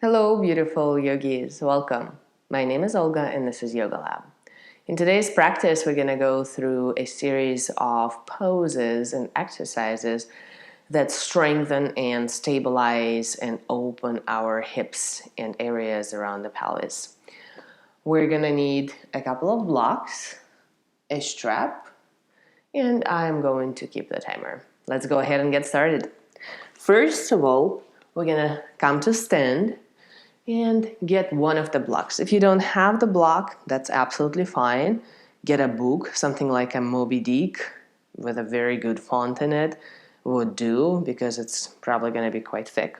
Hello, beautiful yogis. Welcome. My name is Olga and this is Yoga Lab. In today's practice, we're going to go through a series of poses and exercises that strengthen and stabilize and open our hips and areas around the pelvis. We're going to need a couple of blocks, a strap, and I'm going to keep the timer. Let's go ahead and get started. First of all, we're going to come to stand and get one of the blocks. If you don't have the block, that's absolutely fine. Get a book, something like a Moby Dick with a very good font in it would do, because it's probably going to be quite thick.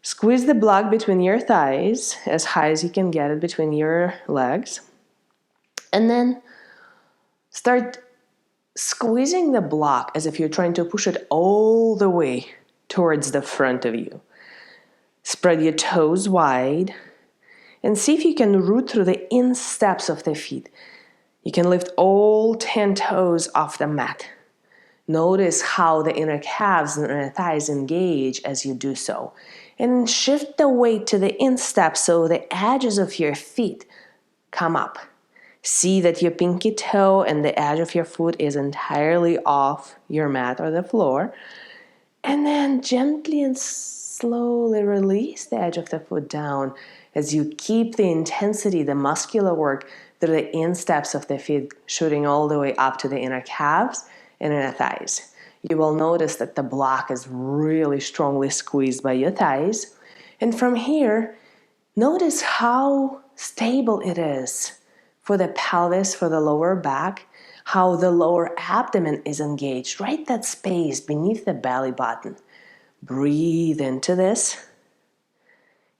Squeeze the block between your thighs as high as you can get it between your legs, and then start squeezing the block as if you're trying to push it all the way towards the front of you. Spread your toes wide and see if you can root through the insteps of the feet. You can lift all 10 toes off the mat. Notice how the inner calves and inner thighs engage as you do so. And shift the weight to the instep so the edges of your feet come up. See that your pinky toe and the edge of your foot is entirely off your mat or the floor. And then gently and slowly release the edge of the foot down as you keep the intensity, the muscular work through the insteps of the feet, shooting all the way up to the inner calves and inner thighs. You will notice that the block is really strongly squeezed by your thighs. And from here, notice how stable it is for the pelvis, for the lower back, how the lower abdomen is engaged, right that space beneath the belly button. Breathe into this.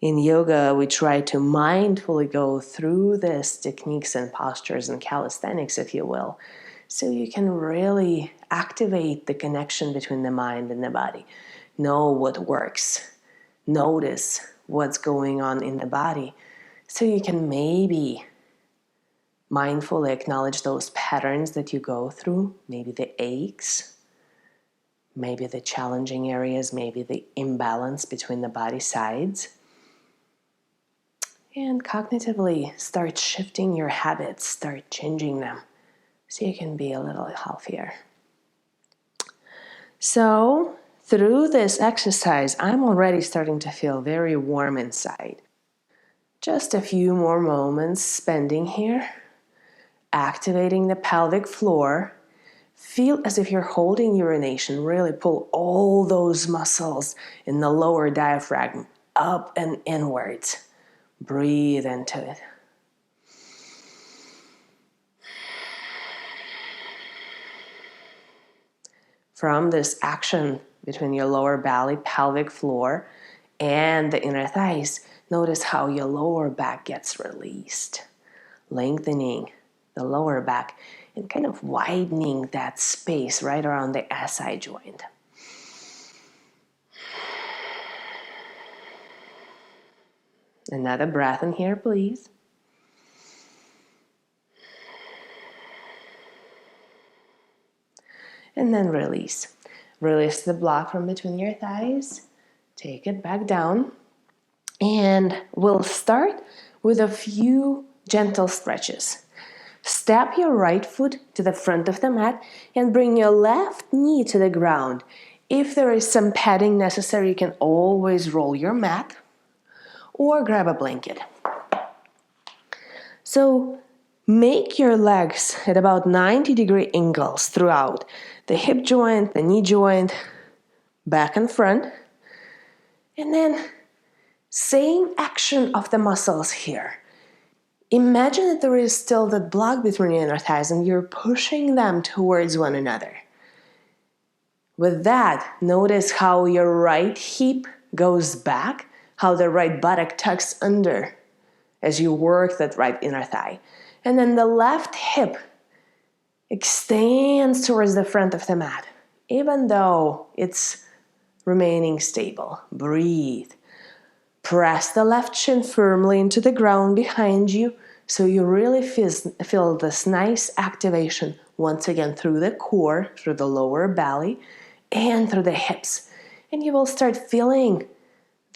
In yoga, we try to mindfully go through these techniques and postures and calisthenics, if you will, so you can really activate the connection between the mind and the body. Know what works. Notice what's going on in the body, so you can maybe mindfully acknowledge those patterns that you go through, maybe the aches, maybe the challenging areas, maybe the imbalance between the body sides. And cognitively start shifting your habits, start changing them so you can be a little healthier. So through this exercise, I'm already starting to feel very warm inside. Just a few more moments spending here, activating the pelvic floor. Feel as if you're holding urination. Really pull all those muscles in the lower diaphragm up and inwards. Breathe into it. From this action between your lower belly, pelvic floor, and the inner thighs, notice how your lower back gets released, lengthening the lower back and kind of widening that space right around the SI joint. Another breath in here, please. And then release. Release the block from between your thighs. Take it back down. And we'll start with a few gentle stretches. Step your right foot to the front of the mat and bring your left knee to the ground. If there is some padding necessary, you can always roll your mat or grab a blanket. So make your legs at about 90-degree angles throughout. The hip joint, the knee joint, back and front. And then same action of the muscles here. Imagine that there is still that block between your inner thighs and you're pushing them towards one another. With that, notice how your right hip goes back, how the right buttock tucks under as you work that right inner thigh. And then the left hip extends towards the front of the mat, even though it's remaining stable. Breathe. Press the left shin firmly into the ground behind you so you really feel this nice activation once again through the core, through the lower belly, and through the hips. And you will start feeling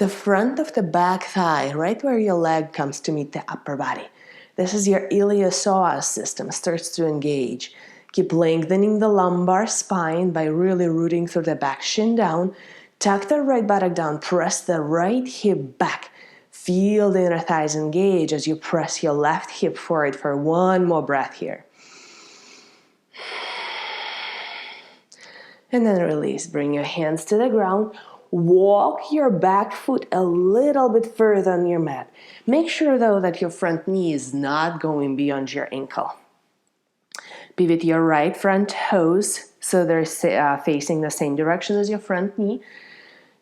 the front of the back thigh, right where your leg comes to meet the upper body. This is your iliopsoas system, starts to engage. Keep lengthening the lumbar spine by really rooting through the back shin down. Tuck the right buttock down, press the right hip back. Feel the inner thighs engage as you press your left hip forward for one more breath here. And then release. Bring your hands to the ground. Walk your back foot a little bit further on your mat. Make sure though that your front knee is not going beyond your ankle. Pivot your right front toes so they're facing the same direction as your front knee.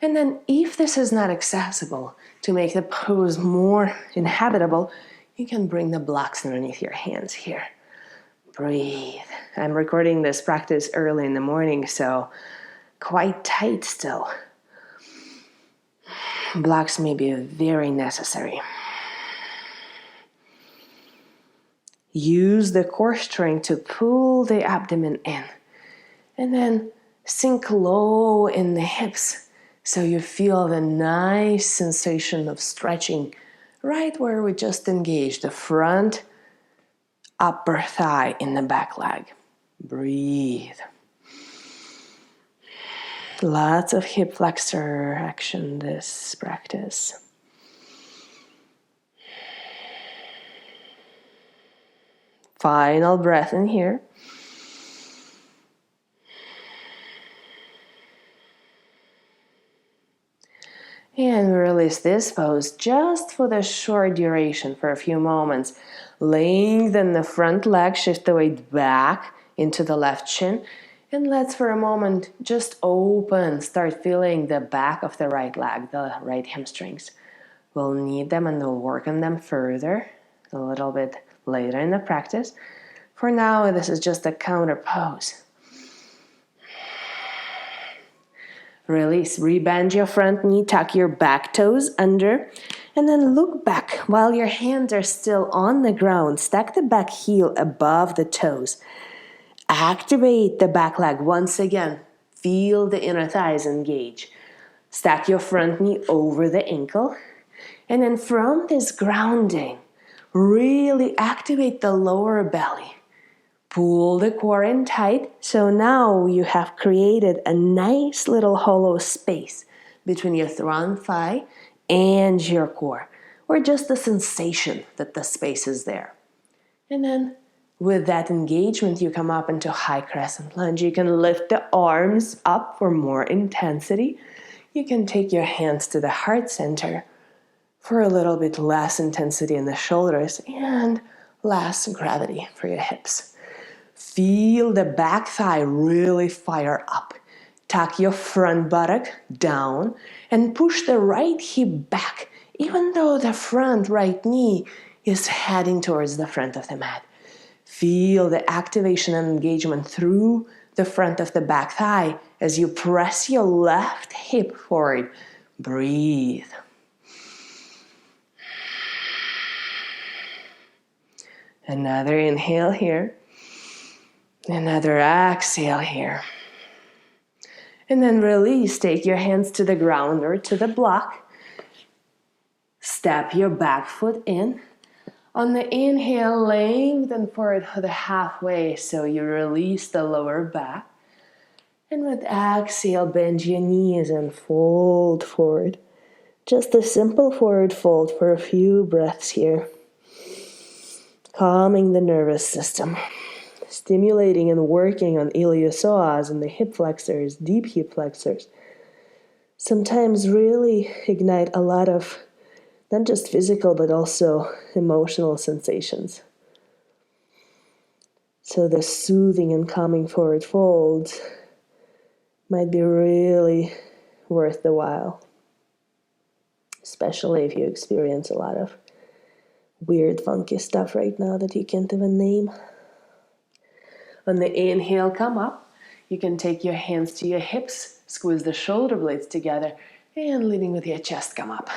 And then if this is not accessible, to make the pose more inhabitable, you can bring the blocks underneath your hands here. Breathe. I'm recording this practice early in the morning, so quite tight still. Blocks may be very necessary. Use the core strength to pull the abdomen in. And then sink low in the hips so you feel the nice sensation of stretching right where we just engaged, the front upper thigh in the back leg. Breathe. Lots of hip flexor action this practice. Final breath in here. And release this pose just for the short duration, for a few moments. Lengthen the front leg, shift the weight back into the left shin. And let's for a moment just open, start feeling the back of the right leg, the right hamstrings. We'll need them and we'll work on them further a little bit later in the practice. For now, this is just a counter pose. Release, rebend your front knee, tuck your back toes under, and then look back while your hands are still on the ground. Stack the back heel above the toes. Activate the back leg once again. Feel the inner thighs engage. Stack your front knee over the ankle. And then from this grounding, really activate the lower belly. Pull the core in tight. So now you have created a nice little hollow space between your front thigh and your core, or just the sensation that the space is there. And then with that engagement, you come up into high crescent lunge. You can lift the arms up for more intensity. You can take your hands to the heart center for a little bit less intensity in the shoulders and less gravity for your hips. Feel the back thigh really fire up. Tuck your front buttock down and push the right hip back, even though the front right knee is heading towards the front of the mat. Feel the activation and engagement through the front of the back thigh as you press your left hip forward. Breathe. Another inhale here. Another exhale here. And then release. Take your hands to the ground or to the block. Step your back foot in. On the inhale, lengthen forward to the halfway so you release the lower back. And with exhale, bend your knees and fold forward. Just a simple forward fold for a few breaths here. Calming the nervous system. Stimulating and working on iliopsoas and the hip flexors, deep hip flexors. Sometimes really ignite a lot of not just physical but also emotional sensations. So the soothing and calming forward folds might be really worth the while, especially if you experience a lot of weird, funky stuff right now that you can't even name. On the inhale, come up. You can take your hands to your hips, squeeze the shoulder blades together, and leading with your chest, come up.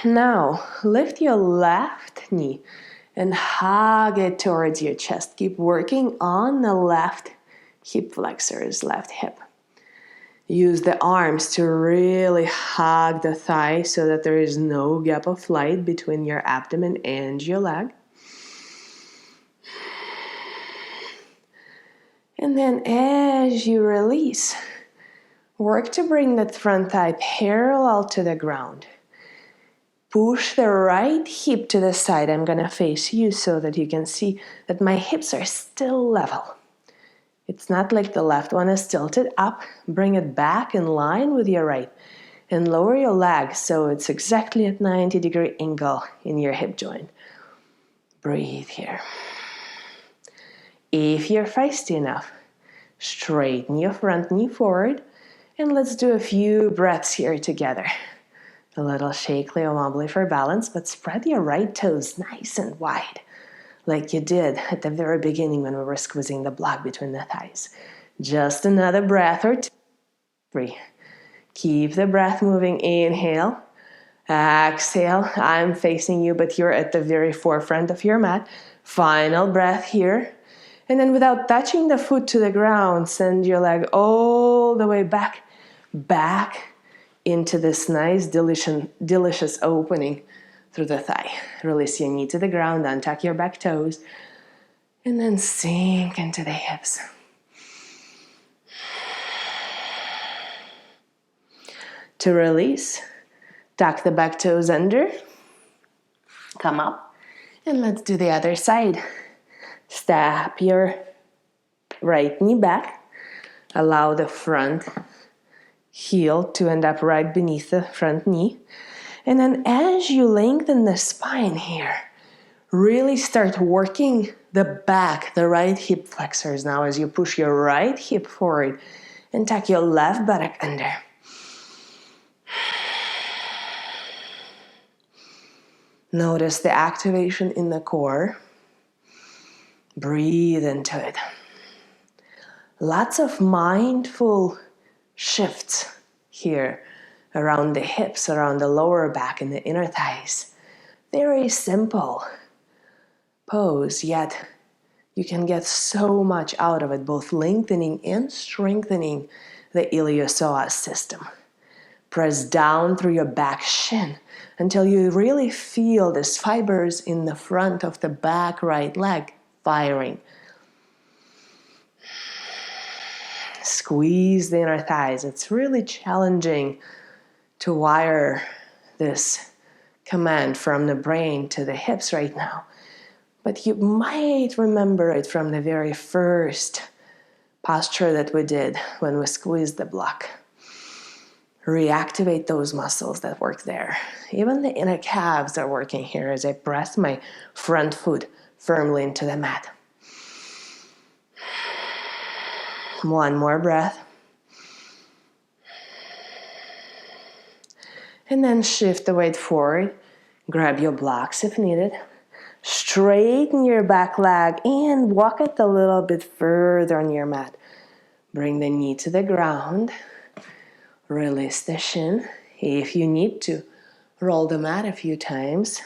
Now, lift your left knee and hug it towards your chest. Keep working on the left hip flexors, left hip. Use the arms to really hug the thigh so that there is no gap of light between your abdomen and your leg. And then as you release, work to bring that front thigh parallel to the ground. Push the right hip to the side. I'm going to face you so that you can see that my hips are still level. It's not like the left one is tilted up. Bring it back in line with your right. And lower your leg so it's exactly at 90-degree angle in your hip joint. Breathe here. If you're feisty enough, straighten your front knee forward. And let's do a few breaths here together. A little shakely or wobbly for balance, but spread your right toes nice and wide, like you did at the very beginning when we were squeezing the block between the thighs. Just another breath or two. 3. Keep the breath moving. Inhale. Exhale. I'm facing you, but you're at the very forefront of your mat. Final breath here. And then without touching the foot to the ground, send your leg all the way back into this nice, delicious opening through the thigh. Release your knee to the ground, untuck your back toes, and then sink into the hips. To release, tuck the back toes under, come up, and let's do the other side. Step your right knee back, allow the front heel to end up right beneath the front knee. And then as you lengthen the spine here, really start working the back, the right hip flexors now as you push your right hip forward and tuck your left buttock under. Notice the activation in the core. Breathe into it. Lots of mindful shifts here around the hips, around the lower back and the inner thighs. Very simple pose, yet you can get so much out of it, both lengthening and strengthening the iliopsoas system. Press down through your back shin until you really feel these fibers in the front of the back right leg firing. Squeeze the inner thighs. It's really challenging to wire this command from the brain to the hips right now. But you might remember it from the very first posture that we did when we squeezed the block. Reactivate those muscles that work there. Even the inner calves are working here as I press my front foot firmly into the mat. One more breath. And then shift the weight forward. Grab your blocks if needed. Straighten your back leg and walk it a little bit further on your mat. Bring the knee to the ground. Release the shin. If you need to, roll the mat a few times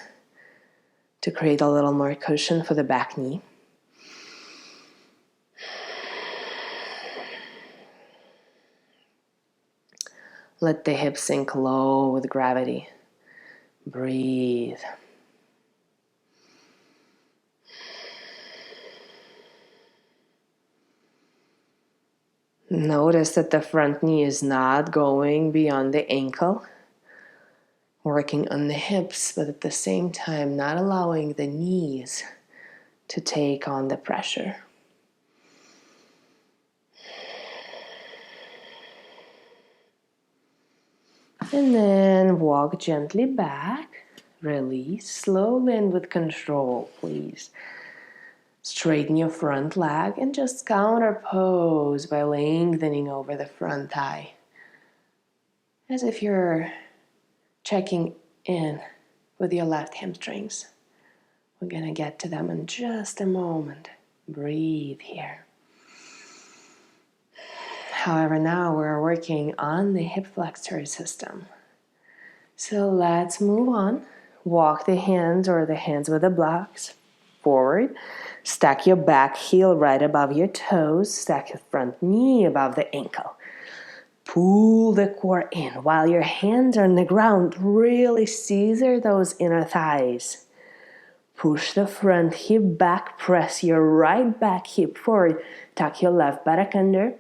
to create a little more cushion for the back knee. Let the hips sink low with gravity. Breathe. Notice that the front knee is not going beyond the ankle, working on the hips, but at the same time not allowing the knees to take on the pressure. And then walk gently back, release slowly and with control, please. Straighten your front leg and just counter pose by lengthening over the front thigh. As if you're checking in with your left hamstrings. We're gonna get to them in just a moment. Breathe here. However, now we're working on the hip flexor system. So let's move on. Walk the hands or the hands with the blocks forward. Stack your back heel right above your toes. Stack your front knee above the ankle. Pull the core in while your hands are on the ground. Really scissor those inner thighs. Push the front hip back. Press your right back hip forward. Tuck your left buttock under.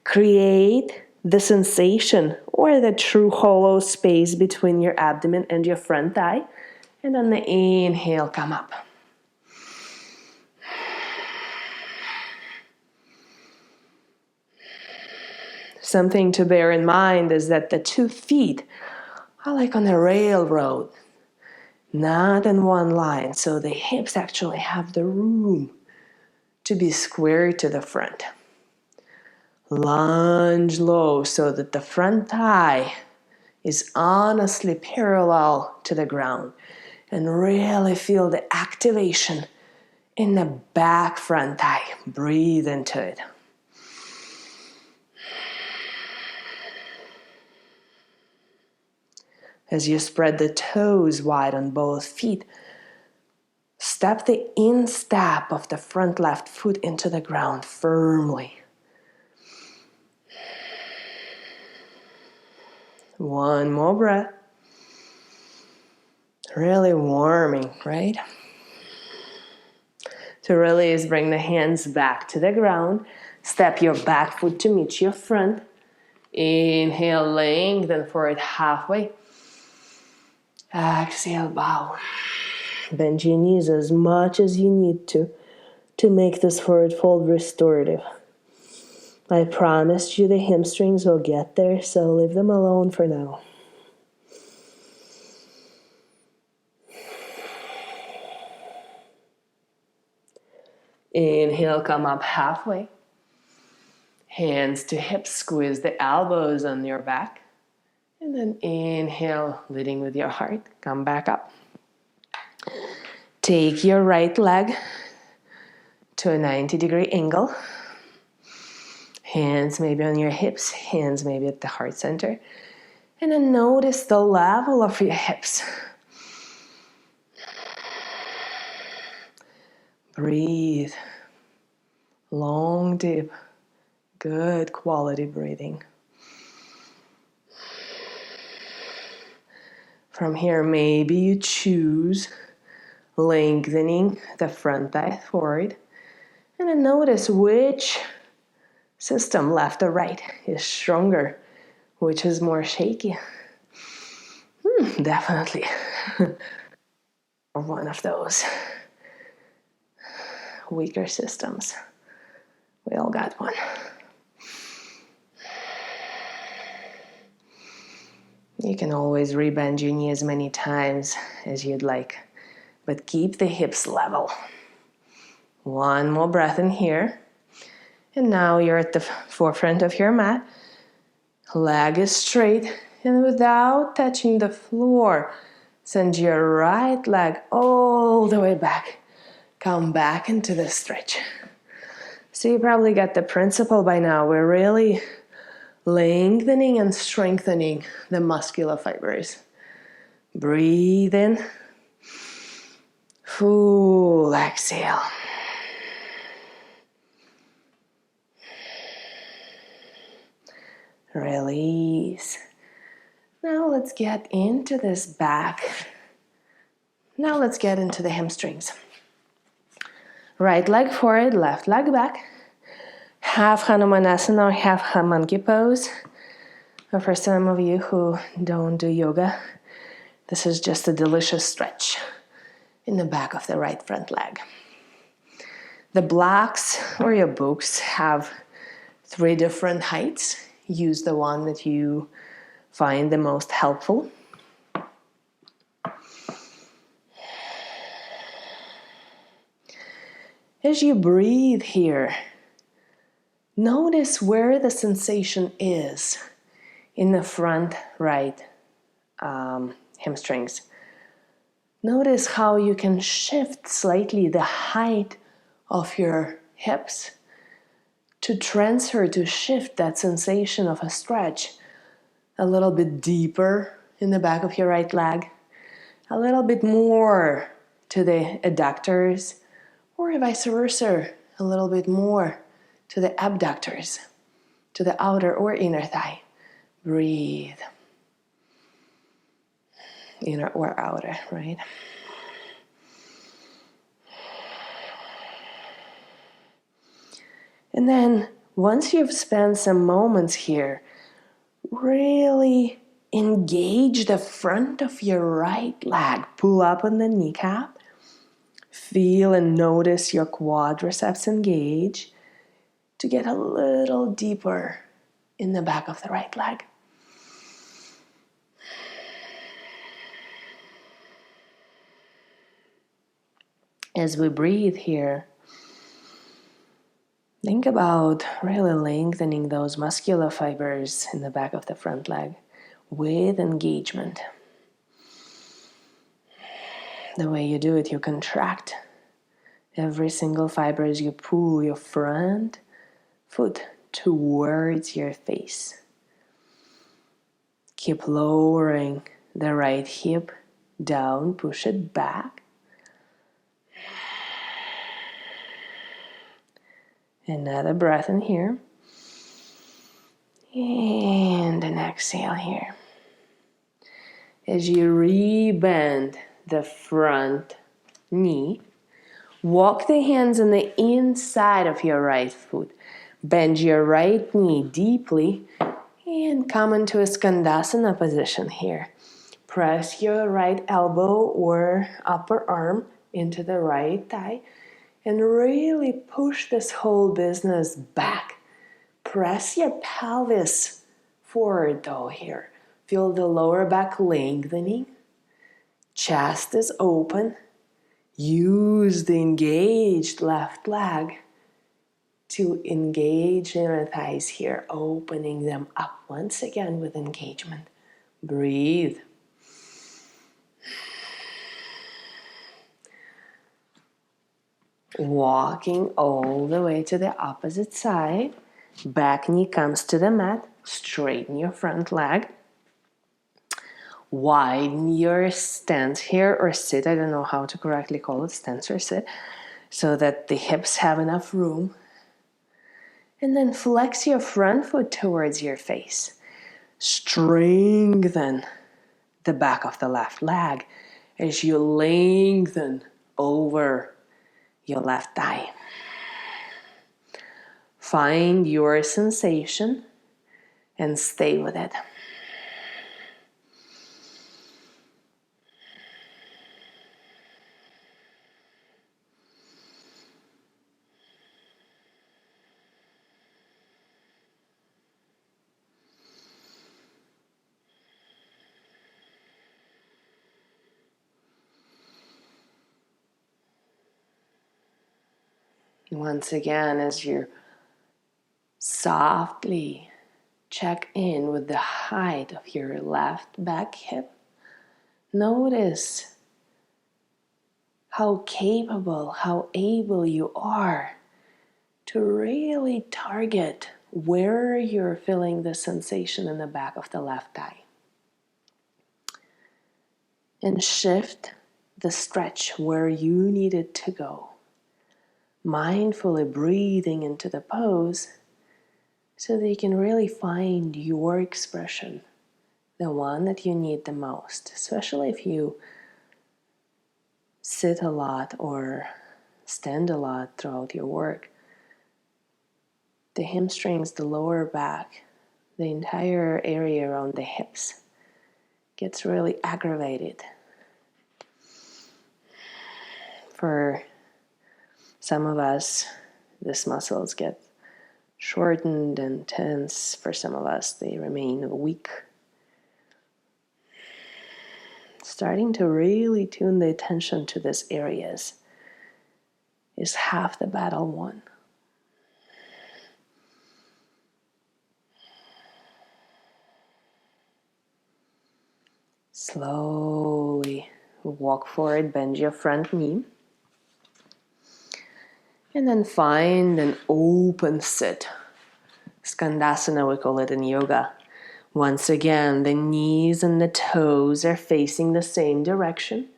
Create the sensation or the true hollow space between your abdomen and your front thigh. And on the inhale, come up. Something to bear in mind is that the 2 feet are like on a railroad, not in one line. So the hips actually have the room to be square to the front. Lunge low so that the front thigh is honestly parallel to the ground. And really feel the activation in the back front thigh. Breathe into it. As you spread the toes wide on both feet, step the instep of the front left foot into the ground firmly. One more breath. Really warming, right? To release, bring the hands back to the ground. Step your back foot to meet your front. Inhale, lengthen forward halfway. Exhale, bow. Bend your knees as much as you need to make this forward fold restorative. I promised you the hamstrings will get there, so leave them alone for now. Inhale, come up halfway. Hands to hips, squeeze the elbows on your back. And then inhale, leading with your heart. Come back up. Take your right leg to a 90-degree angle. Hands maybe on your hips, hands maybe at the heart center. And then notice the level of your hips. Breathe. Long, deep, good quality breathing. From here, maybe you choose lengthening the front thigh forward. And then notice which system, left or right, is stronger, which is more shaky. Definitely one of those weaker systems. We all got one. You can always rebend your knee as many times as you'd like, but keep the hips level. One more breath in here. And now you're at the forefront of your mat. Leg is straight, and without touching the floor, send your right leg all the way back. Come back into the stretch. So you probably got the principle by now. We're really lengthening and strengthening the muscular fibers. Breathe in. Full exhale. Release. Now let's get into this back. Now let's get into the hamstrings. Right leg forward, left leg back. Half Hanumanasana or half monkey pose. And for some of you who don't do yoga, this is just a delicious stretch in the back of the right front leg. The blocks or your books have 3 different heights. Use the one that you find the most helpful. As you breathe here, notice where the sensation is in the front right hamstrings. Notice how you can shift slightly the height of your hips to transfer, to shift that sensation of a stretch a little bit deeper in the back of your right leg, a little bit more to the adductors, or vice versa, a little bit more to the abductors, to the outer or inner thigh. Breathe. Inner or outer, right? And then once you've spent some moments here, really engage the front of your right leg. Pull up on the kneecap. Feel and notice your quadriceps engage to get a little deeper in the back of the right leg. As we breathe here, think about really lengthening those muscular fibers in the back of the front leg with engagement. The way you do it, you contract every single fiber as you pull your front foot towards your face. Keep lowering the right hip down, push it back. Another breath in here. And an exhale here. As you rebend the front knee, walk the hands on the inside of your right foot. Bend your right knee deeply and come into a skandasana position here. Press your right elbow or upper arm into the right thigh and really push this whole business back. Press your pelvis forward though here. Feel the lower back lengthening. Chest is open. Use the engaged left leg to engage inner thighs here, opening them up once again with engagement. Breathe. Walking all the way to the opposite side. Back knee comes to the mat. Straighten your front leg. Widen your stance here or sit. I don't know how to correctly call it, stance or sit, so that the hips have enough room. And then flex your front foot towards your face. Strengthen the back of the left leg as you lengthen over your left thigh. Find your sensation and stay with it. Once again, as you softly check in with the height of your left back hip, notice how capable, how able you are to really target where you're feeling the sensation in the back of the left thigh. And shift the stretch where you need it to go. Mindfully breathing into the pose so that you can really find your expression, the one that you need the most, especially if you sit a lot or stand a lot throughout your work. The hamstrings, the lower back, the entire area around the hips gets really aggravated. For some of us, these muscles get shortened and tense. For some of us, they remain weak. Starting to really tune the attention to these areas is half the battle won. Slowly walk forward, bend your front knee. And then find an open sit. Skandasana, we call it in yoga. Once again, the knees and the toes are facing the same direction.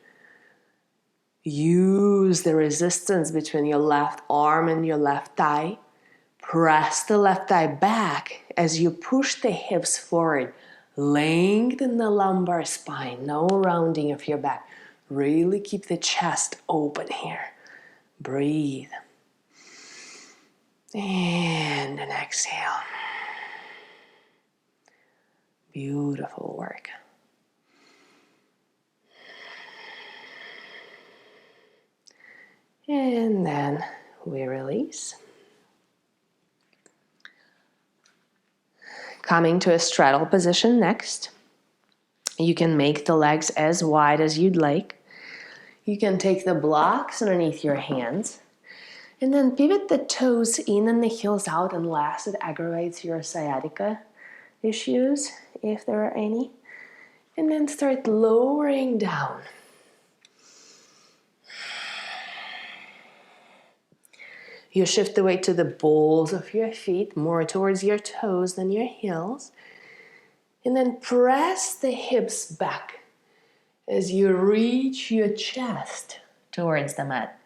Use the resistance between your left arm and your left thigh. Press the left thigh back as you push the hips forward. Lengthen the lumbar spine, no rounding of your back. Really keep the chest open here. Breathe. And then exhale. Beautiful work. And then we release. Coming to a straddle position next. You can make the legs as wide as you'd like. You can take the blocks underneath your hands and then pivot the toes in and the heels out unless it aggravates your sciatica issues, if there are any. And then start lowering down. You shift the weight to the balls of your feet, more towards your toes than your heels. And then press the hips back as you reach your chest towards the mat.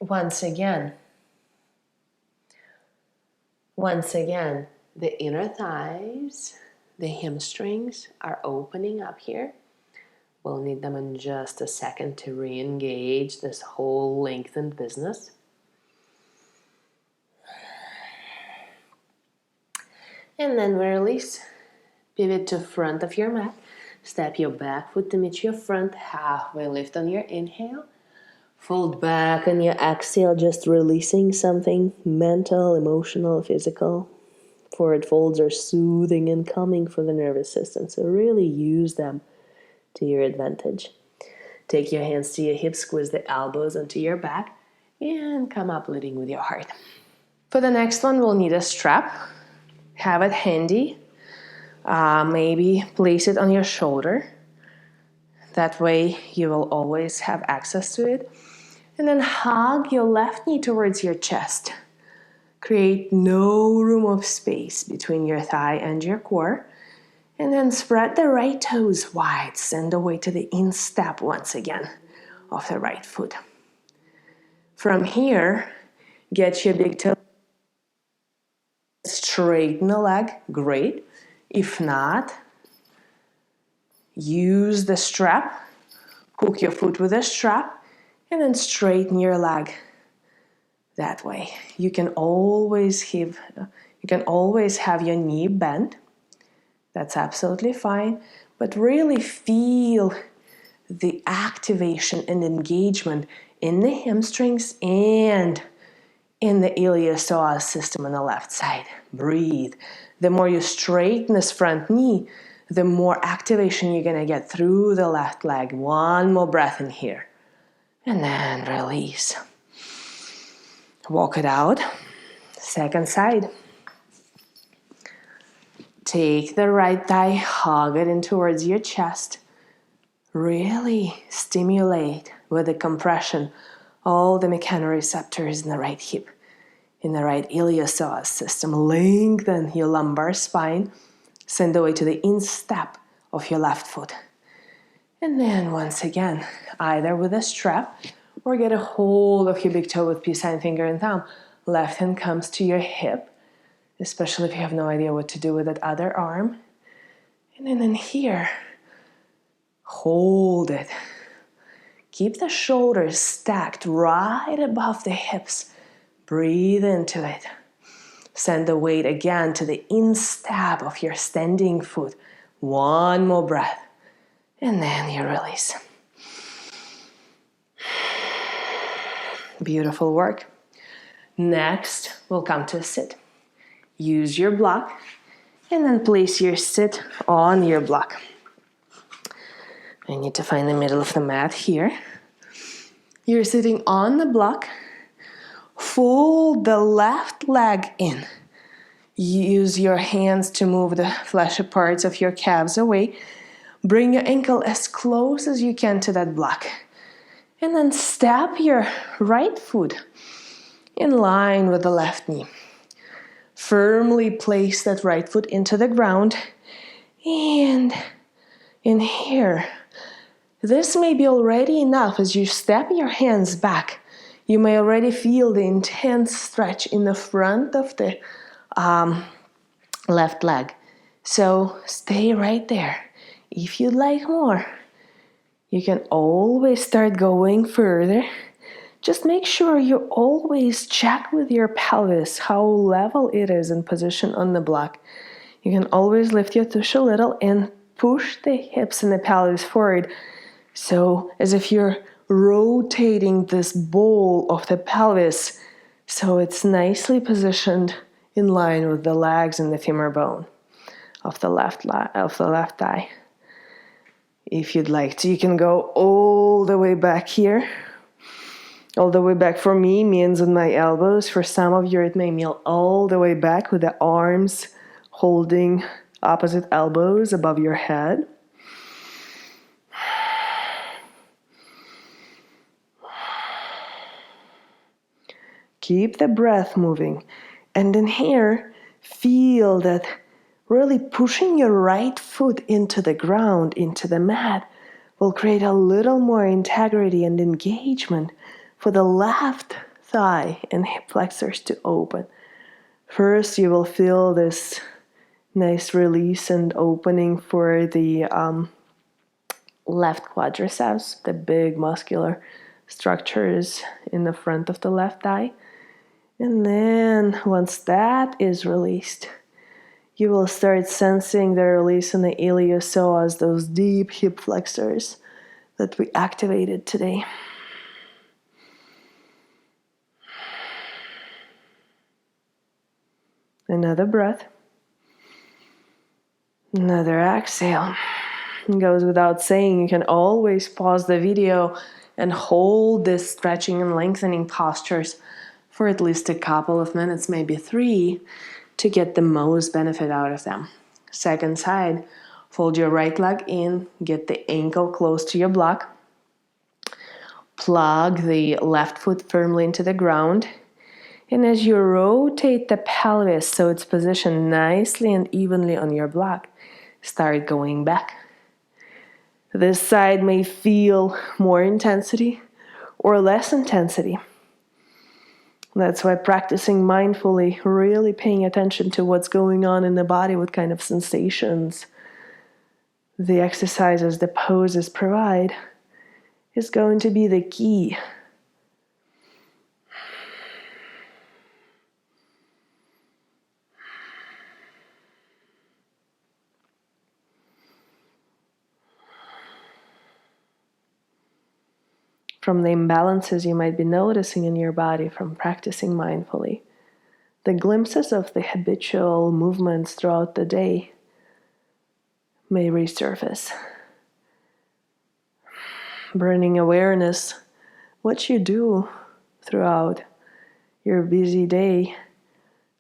Once again, the inner thighs, the hamstrings are opening up here. We'll need them in just a second to re-engage this whole lengthened business. And then we release. Pivot to front of your mat. Step your back foot to meet your front. Halfway lift on your inhale. Fold back on your exhale, just releasing something mental, emotional, physical. Forward folds are soothing and calming for the nervous system, so really use them to your advantage. Take your hands to your hips, squeeze the elbows onto your back, and come up leading with your heart. For the next one, we'll need a strap. Have it handy. Maybe place it on your shoulder. That way you will always have access to it. And then hug your left knee towards your chest. Create no room of space between your thigh and your core. And then spread the right toes wide. Send the weight to the instep once again of the right foot. From here, get your big toe. Straighten the leg. Great. If not, use the strap. Hook your foot with a strap. And then straighten your leg that way. You can always have your knee bent. That's absolutely fine. But really feel the activation and engagement in the hamstrings and in the iliopsoas system on the left side. Breathe. The more you straighten this front knee, the more activation you're going to get through the left leg. One more breath in here. And then release. Walk it out. Second side. Take the right thigh, hug it in towards your chest. Really stimulate with the compression all the mechanoreceptors in the right hip, in the right iliopsoas system. Lengthen your lumbar spine. Send the weight to the instep of your left foot. And then once again, either with a strap or get a hold of your big toe with peace sign, finger and thumb. Left hand comes to your hip, especially if you have no idea what to do with that other arm. And then in here, hold it. Keep the shoulders stacked right above the hips. Breathe into it. Send the weight again to the instep of your standing foot. One more breath. And then you release. Beautiful work. Next, we'll come to a sit. Use your block and then place your sit on your block. I need to find the middle of the mat here. You're sitting on the block. Fold the left leg in. Use your hands to move the fleshy parts of your calves away. Bring your ankle as close as you can to that block. And then step your right foot in line with the left knee. Firmly place that right foot into the ground. And in here, this may be already enough. As you step your hands back, you may already feel the intense stretch in the front of the left leg. So stay right there. If you'd like more, you can always start going further. Just make sure you always check with your pelvis how level it is in position on the block. You can always lift your tush a little and push the hips and the pelvis forward. So as if you're rotating this bowl of the pelvis so it's nicely positioned in line with the legs and the femur bone of the left thigh. If you'd like to, you can go all the way back here. All the way back for me means on my elbows. For some of you, it may mean all the way back with the arms holding opposite elbows above your head. Keep the breath moving. And in here, feel that really pushing your right foot into the ground, into the mat, will create a little more integrity and engagement for the left thigh and hip flexors to open. First, you will feel this nice release and opening for the left quadriceps, the big muscular structures in the front of the left thigh. And then once that is released, you will start sensing the release in the iliopsoas, those deep hip flexors that we activated today. Another breath. Another exhale. It goes without saying, you can always pause the video and hold this stretching and lengthening postures for at least a couple of minutes, maybe 3, to get the most benefit out of them. Second side, fold your right leg in, get the ankle close to your block. Plug the left foot firmly into the ground. And as you rotate the pelvis so it's positioned nicely and evenly on your block, start going back. This side may feel more intensity or less intensity. That's why practicing mindfully, really paying attention to what's going on in the body, what kind of sensations the exercises, the poses provide, is going to be the key. From the imbalances you might be noticing in your body from practicing mindfully, the glimpses of the habitual movements throughout the day may resurface. Bringing awareness, what you do throughout your busy day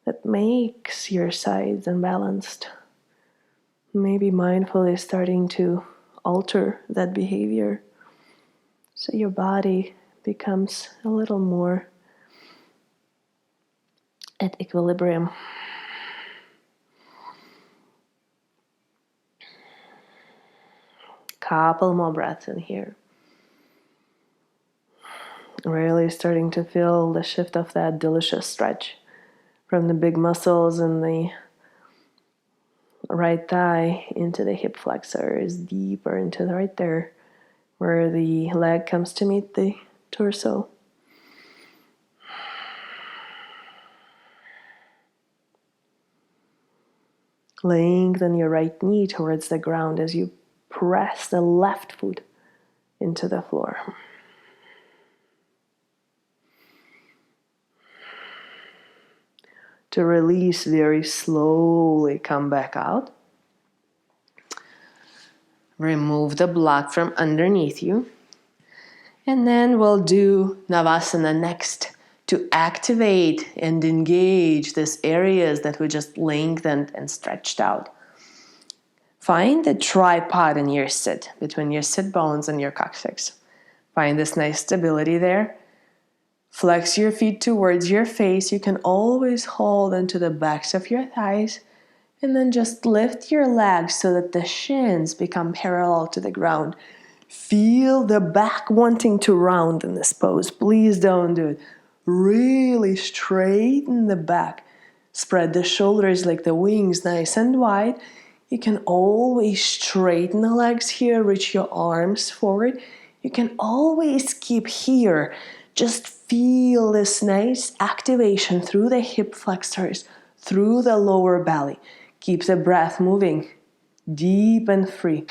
that makes your sides unbalanced. Maybe mindfully starting to alter that behavior so your body becomes a little more at equilibrium. Couple more breaths in here. Really starting to feel the shift of that delicious stretch from the big muscles in the right thigh into the hip flexors, deeper into the right there, where the leg comes to meet the torso. Lengthen your right knee towards the ground as you press the left foot into the floor. To release, very slowly come back out. Remove the block from underneath you. And then we'll do Navasana next to activate and engage these areas that we just lengthened and stretched out. Find the tripod in your sit, between your sit bones and your coccyx. Find this nice stability there. Flex your feet towards your face. You can always hold onto the backs of your thighs. And then just lift your legs so that the shins become parallel to the ground. Feel the back wanting to round in this pose. Please don't do it. Really straighten the back. Spread the shoulders like the wings, nice and wide. You can always straighten the legs here, reach your arms forward. You can always keep here. Just feel this nice activation through the hip flexors, through the lower belly. Keep the breath moving, deep and free.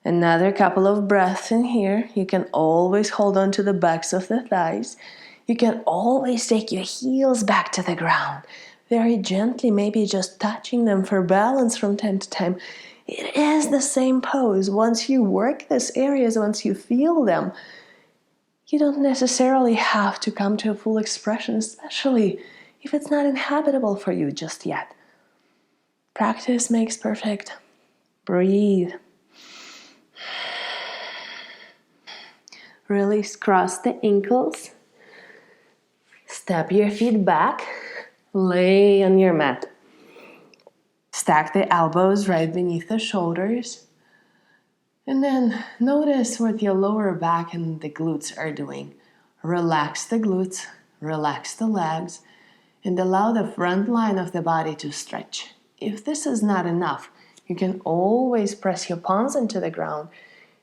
Another couple of breaths in here. You can always hold on to the backs of the thighs. You can always take your heels back to the ground. Very gently, maybe just touching them for balance from time to time. It is the same pose. Once you work these areas, once you feel them, you don't necessarily have to come to a full expression, especially if it's not inhabitable for you just yet. Practice makes perfect. Breathe. Release, cross the ankles. Step your feet back. Lay on your mat. Stack the elbows right beneath the shoulders. And then notice what your lower back and the glutes are doing. Relax the glutes, relax the legs, and allow the front line of the body to stretch. If this is not enough, you can always press your palms into the ground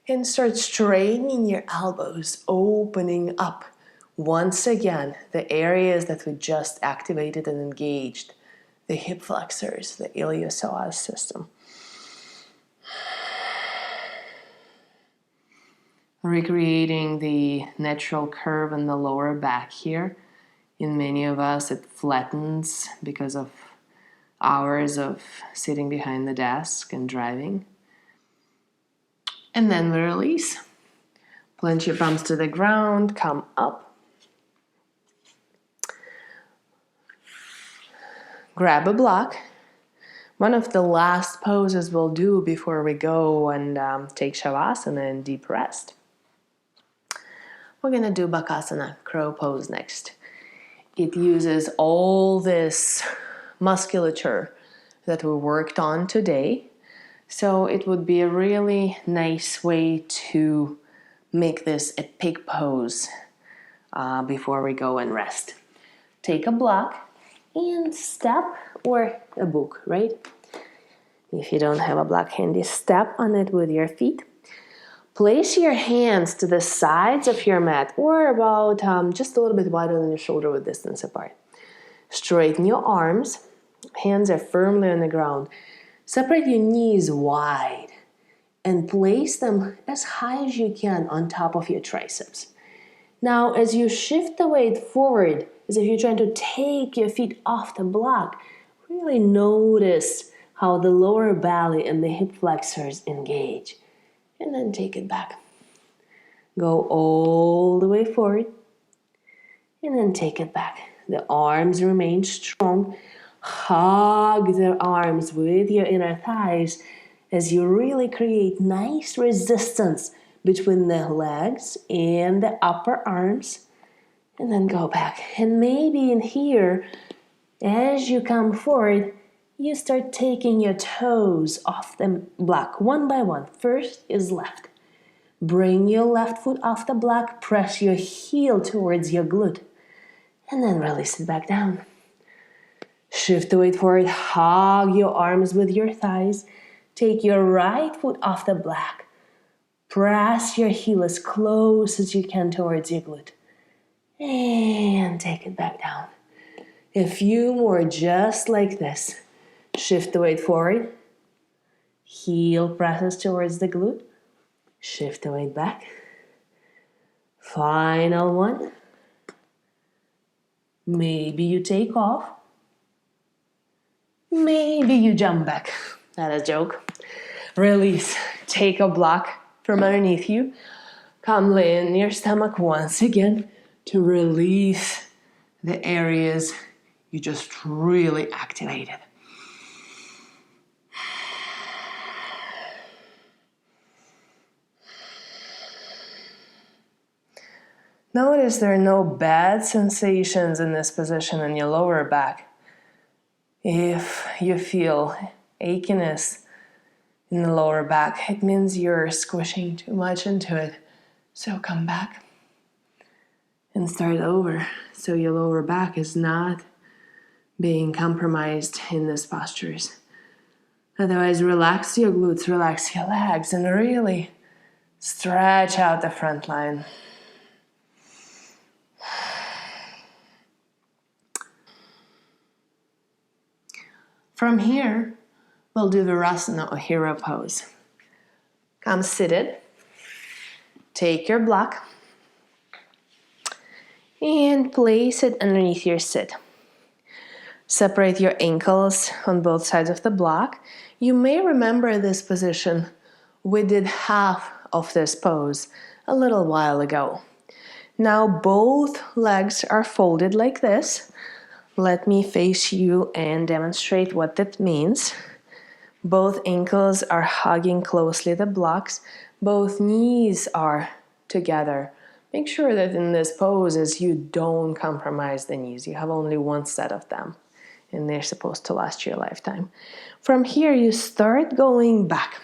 and start straightening your elbows, opening up. Once again, the areas that we just activated and engaged, the hip flexors, the iliopsoas system. Recreating the natural curve in the lower back here. In many of us, it flattens because of hours of sitting behind the desk and driving. And then we release. Plant your palms to the ground, come up. Grab a block. One of the last poses we'll do before we go and take Shavasana and deep rest. We're going to do Bakasana, crow pose next. It uses all this musculature that we worked on today. So it would be a really nice way to make this a pig pose before we go and rest. Take a block and step, or a book, right? If you don't have a block handy, step on it with your feet. Place your hands to the sides of your mat, or about just a little bit wider than your shoulder width distance apart. Straighten your arms. Hands are firmly on the ground. Separate your knees wide and place them as high as you can on top of your triceps. Now, as you shift the weight forward, as if you're trying to take your feet off the block, really notice how the lower belly and the hip flexors engage. And then take it back. Go all the way forward. And then take it back. The arms remain strong. Hug the arms with your inner thighs as you really create nice resistance between the legs and the upper arms. And then go back. And maybe in here, as you come forward, you start taking your toes off the block one by one. First is left. Bring your left foot off the block. Press your heel towards your glute. And then release it back down. Shift the weight forward. Hug your arms with your thighs. Take your right foot off the block. Press your heel as close as you can towards your glute. And take it back down. A few more just like this. Shift the weight forward. Heel presses towards the glute. Shift the weight back. Final one. Maybe you take off. Maybe you jump back. Not a joke. Release. Take a block from underneath you. Come lay in your stomach once again to release the areas you just really activated. Notice there are no bad sensations in this position in your lower back. If you feel achiness in the lower back, it means you're squishing too much into it. So come back and start over so your lower back is not being compromised in these postures. Otherwise, relax your glutes, relax your legs, and really stretch out the front line. From here, we'll do Virasana or hero pose. Come seated. Take your block and place it underneath your sit. Separate your ankles on both sides of the block. You may remember this position. We did half of this pose a little while ago. Now both legs are folded like this. Let me face you and demonstrate what that means. Both ankles are hugging closely the blocks. Both knees are together. Make sure that in this pose is you don't compromise the knees. You have only one set of them, and they're supposed to last your lifetime. From here, you start going back.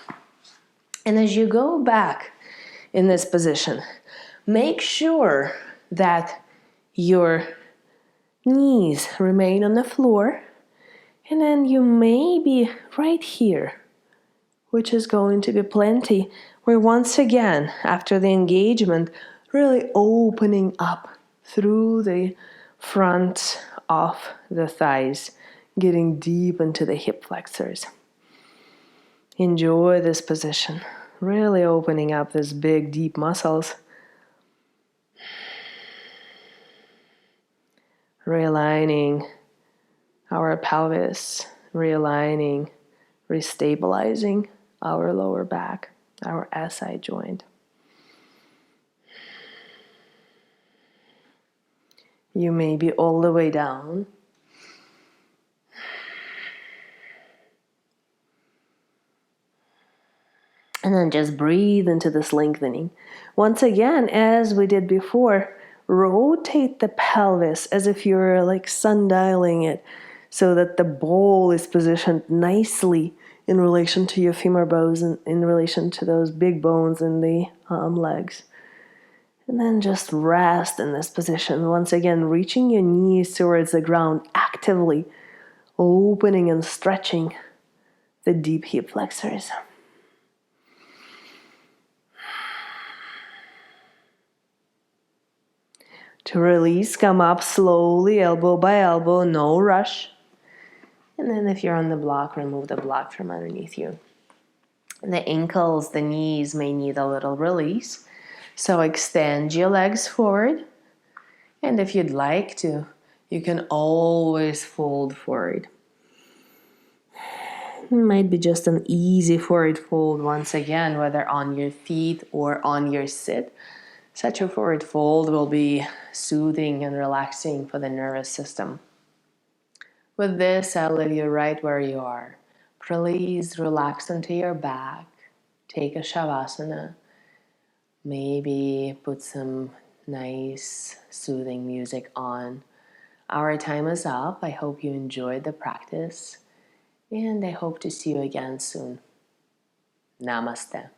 And as you go back in this position, make sure that your knees remain on the floor, and then you may be right here, which is going to be plenty. We're once again, after the engagement, really opening up through the front of the thighs, getting deep into the hip flexors. Enjoy this position, really opening up these big, deep muscles. Realigning our pelvis, realigning, restabilizing our lower back, our SI joint. You may be all the way down. And then just breathe into this lengthening. Once again, as we did before, rotate the pelvis as if you're like sundialing it so that the bowl is positioned nicely in relation to your femur bones and in relation to those big bones in the legs. And then just rest in this position. Once again, reaching your knees towards the ground, actively opening and stretching the deep hip flexors. To release, come up slowly, elbow by elbow, no rush. And then if you're on the block, remove the block from underneath you. The ankles, the knees may need a little release. So extend your legs forward. And if you'd like to, you can always fold forward. It might be just an easy forward fold once again, whether on your feet or on your sit. Such a forward fold will be soothing and relaxing for the nervous system. With this, I'll leave you right where you are. Please relax into your back. Take a shavasana. Maybe put some nice, soothing music on. Our time is up. I hope you enjoyed the practice, and I hope to see you again soon. Namaste.